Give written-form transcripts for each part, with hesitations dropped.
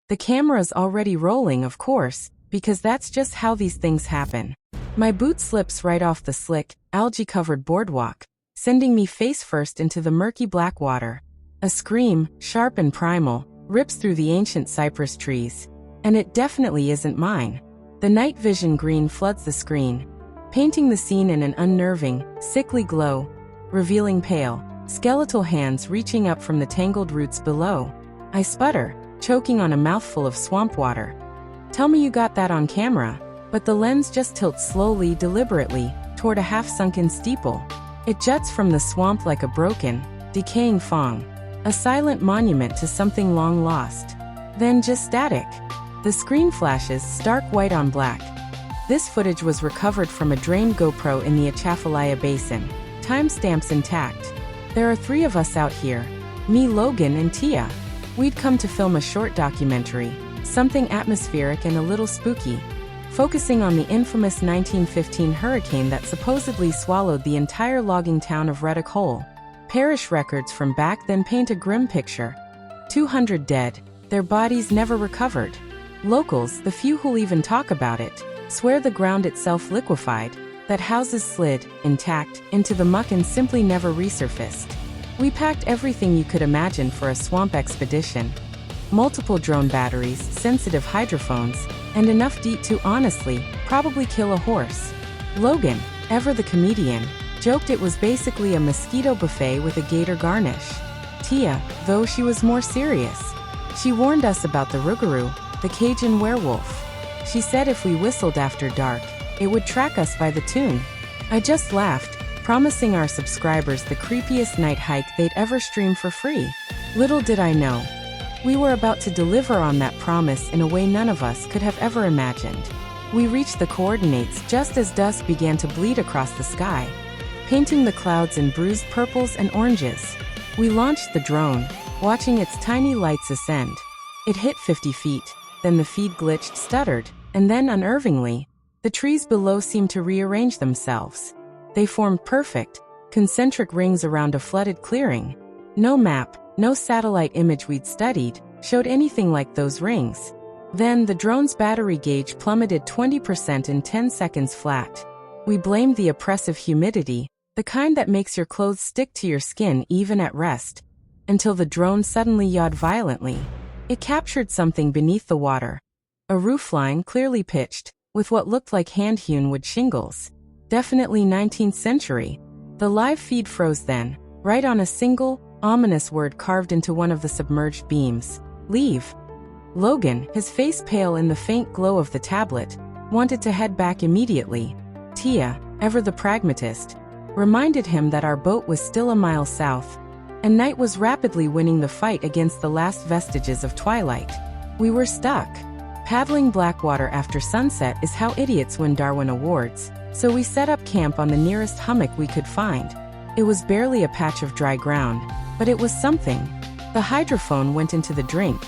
The camera's already rolling, of course, because that's just how these things happen. My boot slips right off the slick, algae-covered boardwalk, sending me face first into the murky black water. A scream, sharp and primal, rips through the ancient cypress trees. And it definitely isn't mine. The night vision green floods the screen, painting the scene in an unnerving, sickly glow, revealing pale, skeletal hands reaching up from the tangled roots below. I sputter, choking on a mouthful of swamp water. Tell me you got that on camera. But the lens just tilts slowly, deliberately, toward a half-sunken steeple. It juts from the swamp like a broken, decaying fong, a silent monument to something long lost. Then just static. The screen flashes, stark white on black. This footage was recovered from a drained GoPro in the Atchafalaya Basin. Timestamps intact. There are 3 of us out here. Me, Logan, and Tia. We'd come to film a short documentary, something atmospheric and a little spooky, focusing on the infamous 1915 hurricane that supposedly swallowed the entire logging town of Reddick whole. Parish records from back then paint a grim picture. 200 dead, their bodies never recovered. Locals, the few who'll even talk about it, swear the ground itself liquefied, that houses slid, intact, into the muck and simply never resurfaced. We packed everything you could imagine for a swamp expedition. Multiple drone batteries, sensitive hydrophones, and enough DEET to, honestly, probably kill a horse. Logan, ever the comedian, joked it was basically a mosquito buffet with a gator garnish. Tia, though, she was more serious. She warned us about the rougarou, the Cajun werewolf. She said if we whistled after dark, it would track us by the tune. I just laughed, promising our subscribers the creepiest night hike they'd ever stream for free. Little did I know, we were about to deliver on that promise in a way none of us could have ever imagined. We reached the coordinates just as dusk began to bleed across the sky, painting the clouds in bruised purples and oranges. We launched the drone, watching its tiny lights ascend. It hit 50 feet, then the feed glitched, stuttered, and then unnervingly, the trees below seemed to rearrange themselves. They formed perfect, concentric rings around a flooded clearing. No map, no satellite image we'd studied, showed anything like those rings. Then the drone's battery gauge plummeted 20% in 10 seconds flat. We blamed the oppressive humidity, the kind that makes your clothes stick to your skin even at rest, until the drone suddenly yawed violently. It captured something beneath the water. A roofline clearly pitched, with what looked like hand-hewn wood shingles. Definitely 19th century. The live feed froze then, right on a single, ominous word carved into one of the submerged beams. Leave. Logan, his face pale in the faint glow of the tablet, wanted to head back immediately. Tia, ever the pragmatist, reminded him that our boat was still a mile south, and night was rapidly winning the fight against the last vestiges of twilight. We were stuck. Paddling Blackwater after sunset is how idiots win Darwin Awards, so we set up camp on the nearest hummock we could find. It was barely a patch of dry ground, but it was something. The hydrophone went into the drink,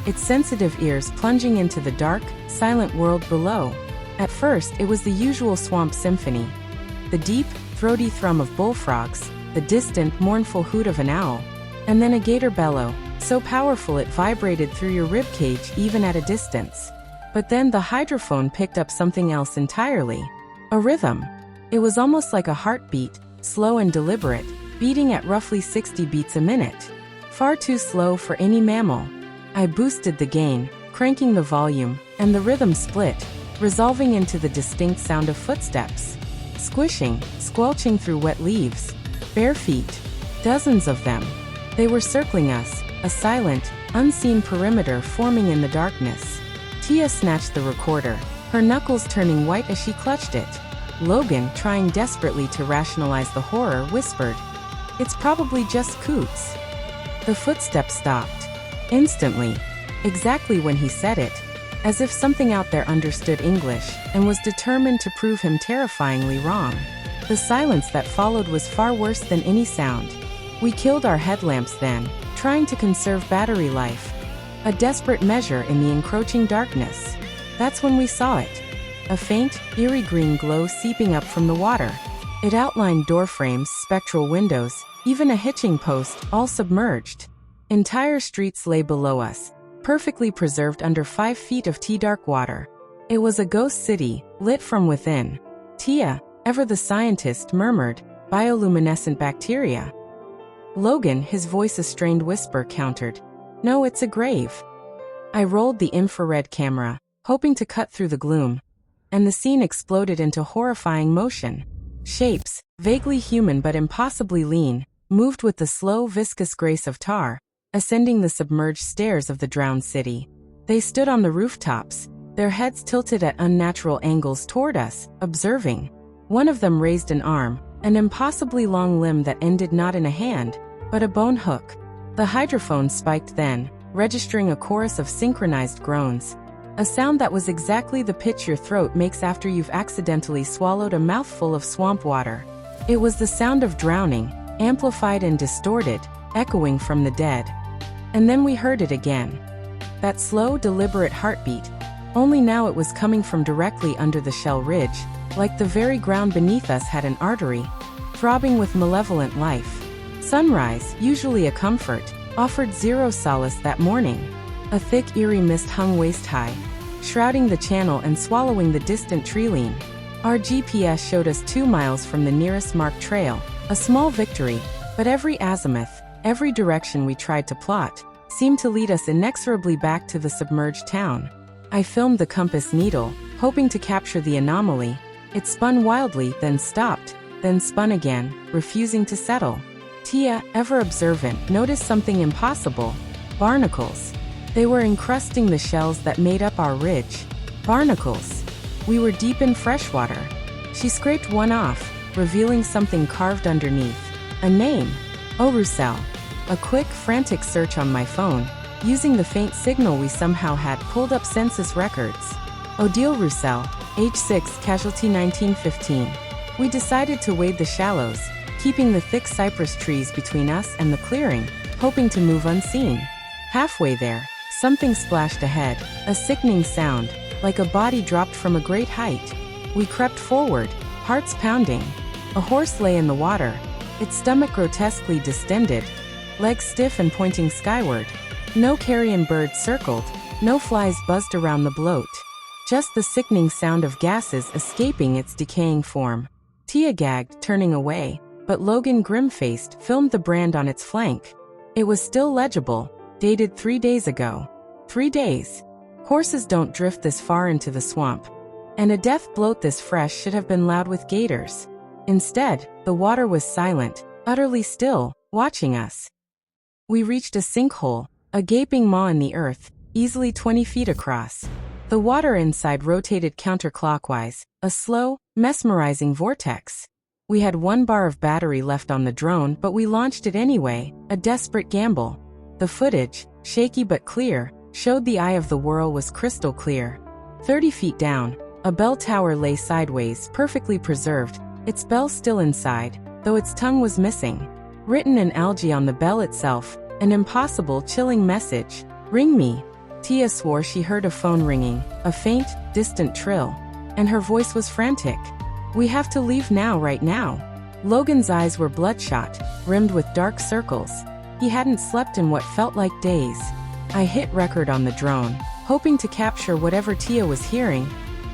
its sensitive ears plunging into the dark, silent world below. At first, it was the usual swamp symphony. The deep, throaty thrum of bullfrogs, the distant, mournful hoot of an owl, and then a gator bellow, so powerful it vibrated through your ribcage even at a distance. But then the hydrophone picked up something else entirely. A rhythm. It was almost like a heartbeat, slow and deliberate, beating at roughly 60 beats a minute. Far too slow for any mammal. I boosted the gain, cranking the volume, and the rhythm split, resolving into the distinct sound of footsteps. Squishing, squelching through wet leaves. Bare feet. Dozens of them. They were circling us, a silent, unseen perimeter forming in the darkness. Tia snatched the recorder, her knuckles turning white as she clutched it. Logan, trying desperately to rationalize the horror, whispered, "It's probably just coots." The footsteps stopped. Instantly. Exactly when he said it. As if something out there understood English, and was determined to prove him terrifyingly wrong. The silence that followed was far worse than any sound. We killed our headlamps then, trying to conserve battery life. A desperate measure in the encroaching darkness. That's when we saw it. A faint, eerie green glow seeping up from the water. It outlined door frames, spectral windows, even a hitching post, all submerged. Entire streets lay below us, perfectly preserved under 5 feet of tea-dark water. It was a ghost city, lit from within. Tia, ever the scientist, murmured, "Bioluminescent bacteria." Logan, his voice a strained whisper, countered, "No, it's a grave." I rolled the infrared camera, hoping to cut through the gloom, and the scene exploded into horrifying motion. Shapes, vaguely human but impossibly lean, moved with the slow, viscous grace of tar, ascending the submerged stairs of the drowned city. They stood on the rooftops, their heads tilted at unnatural angles toward us, observing. One of them raised an arm, an impossibly long limb that ended not in a hand, but a bone hook. The hydrophone spiked then, registering a chorus of synchronized groans. A sound that was exactly the pitch your throat makes after you've accidentally swallowed a mouthful of swamp water. It was the sound of drowning, amplified and distorted, echoing from the dead. And then we heard it again. That slow, deliberate heartbeat. Only now it was coming from directly under the shell ridge, like the very ground beneath us had an artery, throbbing with malevolent life. Sunrise, usually a comfort, offered zero solace that morning. A thick, eerie mist hung waist-high, shrouding the channel and swallowing the distant treeline. Our GPS showed us 2 miles from the nearest marked trail, a small victory, but every azimuth, every direction we tried to plot, seemed to lead us inexorably back to the submerged town. I filmed the compass needle, hoping to capture the anomaly. It spun wildly, then stopped, then spun again, refusing to settle. Tia, ever observant, noticed something impossible. Barnacles. They were encrusting the shells that made up our ridge. Barnacles. We were deep in freshwater. She scraped one off, revealing something carved underneath. A name. Roussel. A quick, frantic search on my phone, using the faint signal we somehow had, pulled up census records. Odile Roussel, age 6, casualty 1915. We decided to wade the shallows, keeping the thick cypress trees between us and the clearing, hoping to move unseen. Halfway there, something splashed ahead, a sickening sound, like a body dropped from a great height. We crept forward, hearts pounding. A horse lay in the water, its stomach grotesquely distended, legs stiff and pointing skyward. No carrion bird circled, no flies buzzed around the bloat. Just the sickening sound of gases escaping its decaying form. Tia gagged, turning away, but Logan, grim-faced, filmed the brand on its flank. It was still legible, dated 3 days ago. 3 days. Horses don't drift this far into the swamp. And a death bloat this fresh should have been loud with gators. Instead, the water was silent, utterly still, watching us. We reached a sinkhole, a gaping maw in the earth, easily 20 feet across. The water inside rotated counterclockwise, a slow, mesmerizing vortex. We had 1 bar of battery left on the drone, but we launched it anyway, a desperate gamble. The footage, shaky but clear, showed the eye of the whirl was crystal clear. 30 feet down, a bell tower lay sideways, perfectly preserved, its bell still inside, though its tongue was missing. Written in algae on the bell itself, an impossible, chilling message. "Ring me." Tia swore she heard a phone ringing, a faint, distant trill, and her voice was frantic. "We have to leave now, right now." Logan's eyes were bloodshot, rimmed with dark circles. He hadn't slept in what felt like days. I hit record on the drone, hoping to capture whatever Tia was hearing,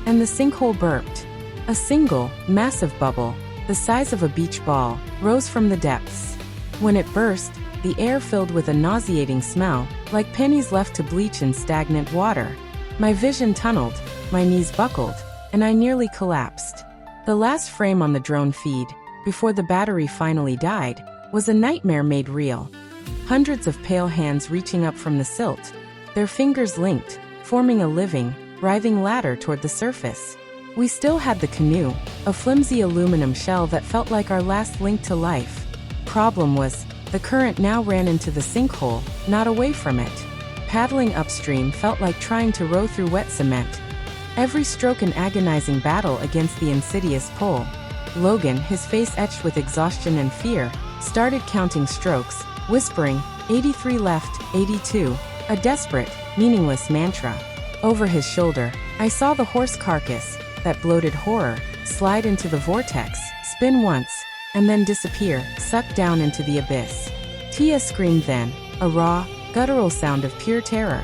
and the sinkhole burped. A single, massive bubble, the size of a beach ball, rose from the depths. When it burst, the air filled with a nauseating smell, like pennies left to bleach in stagnant water. My vision tunneled, my knees buckled, and I nearly collapsed. The last frame on the drone feed, before the battery finally died, was a nightmare made real. Hundreds of pale hands reaching up from the silt, their fingers linked, forming a living, writhing ladder toward the surface. We still had the canoe, a flimsy aluminum shell that felt like our last link to life. Problem was, the current now ran into the sinkhole, not away from it. Paddling upstream felt like trying to row through wet cement. Every stroke an agonizing battle against the insidious pull. Logan, his face etched with exhaustion and fear, started counting strokes, whispering, 83 left, 82, a desperate, meaningless mantra. Over his shoulder, I saw the horse carcass, that bloated horror, slide into the vortex, spin once, and then disappear, sucked down into the abyss. Tia screamed then, a raw, guttural sound of pure terror.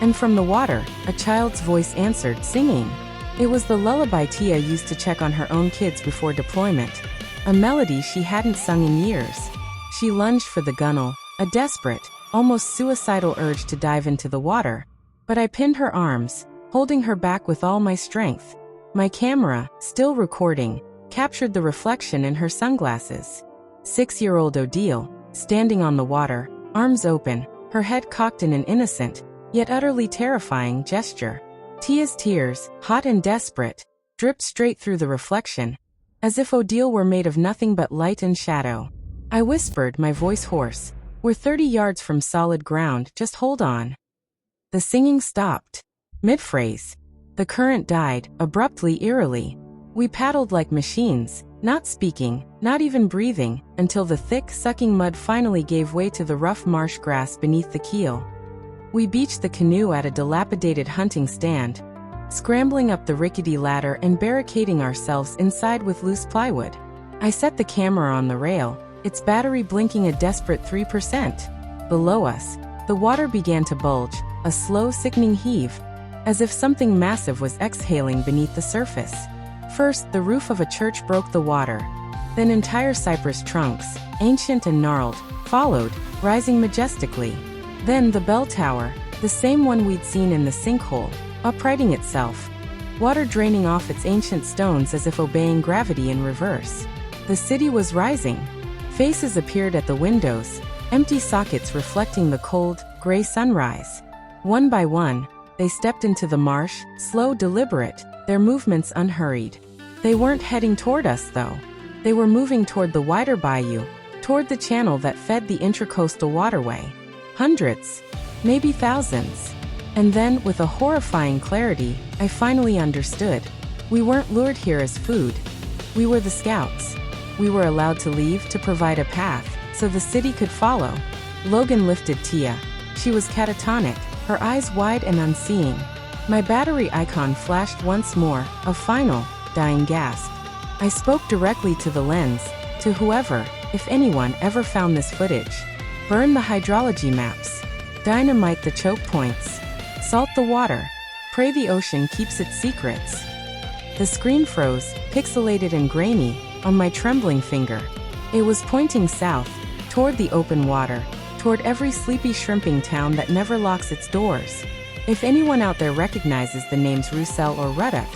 And from the water, a child's voice answered, singing. It was the lullaby Tia used to check on her own kids before deployment. A melody she hadn't sung in years. She lunged for the gunnel, a desperate, almost suicidal urge to dive into the water. But I pinned her arms, holding her back with all my strength. My camera, still recording, captured the reflection in her sunglasses. 6-year-old Odile, standing on the water, arms open, her head cocked in an innocent, yet utterly terrifying gesture. Tia's tears, hot and desperate, dripped straight through the reflection, as if Odile were made of nothing but light and shadow. I whispered, my voice hoarse, "We're 30 yards from solid ground, just hold on." The singing stopped. Mid-phrase. The current died, abruptly, eerily. We paddled like machines, not speaking, not even breathing, until the thick, sucking mud finally gave way to the rough marsh grass beneath the keel. We beached the canoe at a dilapidated hunting stand, scrambling up the rickety ladder and barricading ourselves inside with loose plywood. I set the camera on the rail, its battery blinking a desperate 3%. Below us, the water began to bulge, a slow, sickening heave, as if something massive was exhaling beneath the surface. First, the roof of a church broke the water. Then entire cypress trunks, ancient and gnarled, followed, rising majestically. Then the bell tower, the same one we'd seen in the sinkhole, uprighting itself, water draining off its ancient stones as if obeying gravity in reverse. The city was rising. Faces appeared at the windows, empty sockets reflecting the cold, gray sunrise. One by one, they stepped into the marsh, slow, deliberate, their movements unhurried. They weren't heading toward us, though. They were moving toward the wider bayou, toward the channel that fed the intracoastal waterway. Hundreds, maybe thousands. And then, with a horrifying clarity, I finally understood. We weren't lured here as food. We were the scouts. We were allowed to leave to provide a path, so the city could follow. Logan lifted Tia. She was catatonic, her eyes wide and unseeing. My battery icon flashed once more, a final, dying gasp. I spoke directly to the lens, to whoever, if anyone, ever found this footage. Burn the hydrology maps. Dynamite the choke points. Salt the water. Pray the ocean keeps its secrets. The screen froze, pixelated and grainy, on my trembling finger. It was pointing south, toward the open water, toward every sleepy shrimping town that never locks its doors. If anyone out there recognizes the names Roussel or Ruddock,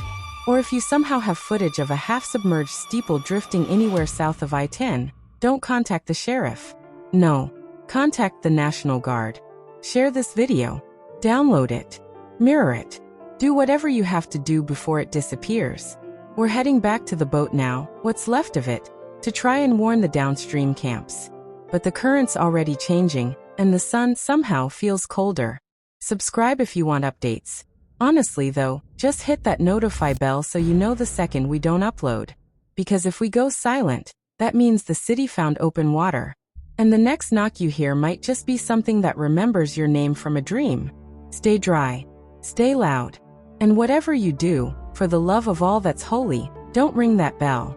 or if you somehow have footage of a half-submerged steeple drifting anywhere south of I-10, don't contact the sheriff. No. Contact the National Guard. Share this video. Download it. Mirror it. Do whatever you have to do before it disappears. We're heading back to the boat now, what's left of it, to try and warn the downstream camps. But the current's already changing, and the sun somehow feels colder. Subscribe if you want updates. Honestly though, just hit that notify bell so you know the second we don't upload. Because if we go silent, that means the city found open water. And the next knock you hear might just be something that remembers your name from a dream. Stay dry. Stay loud. And whatever you do, for the love of all that's holy, don't ring that bell.